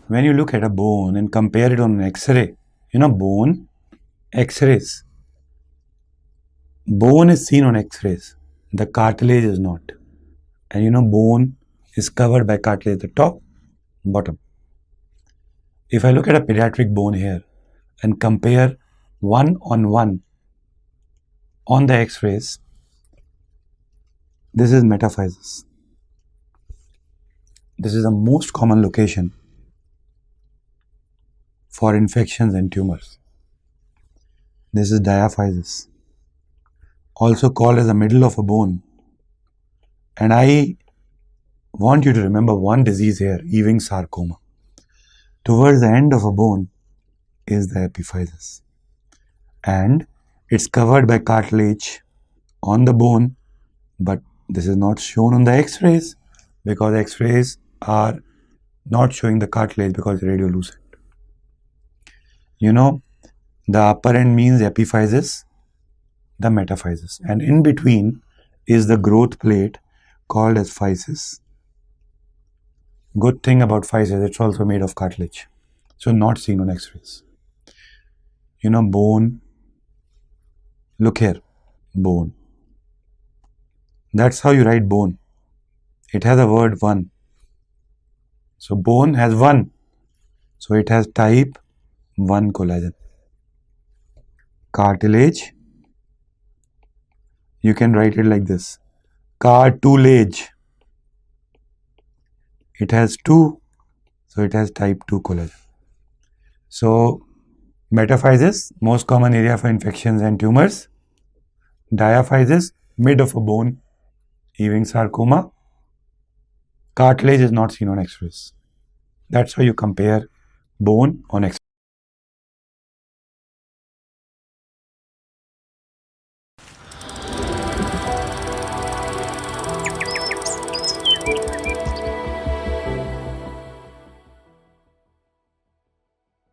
when you look at a bone and compare it on an X-ray, bone, X-rays. Bone is seen on X-rays. The cartilage is not. And bone is covered by cartilage at the top, bottom. If I look at a pediatric bone here and compare one-on-one on the X-rays, this is metaphysis. This is the most common location for infections and tumors. This is diaphysis, also called as the middle of a bone. And I want you to remember one disease here, Ewing sarcoma. Towards the end of a bone is the epiphysis. And it's covered by cartilage on the bone, but this is not shown on the X-rays because X-rays are not showing the cartilage because it's radiolucent. The upper end means epiphysis, the metaphysis, and in between is the growth plate called as physis. Good thing about physis, it's also made of cartilage, so not seen on X-rays. Bone, look here, bone. That's how you write bone. It has a word 1. So bone has 1. So it has type 1 collagen. Cartilage, you can write it like this. Cartilage. It has 2. So it has type 2 collagen. So metaphysis, most common area for infections and tumors. Diaphysis, mid of a bone, Ewing sarcoma. Cartilage is not seen on X-rays. That's how you compare bone on X-rays.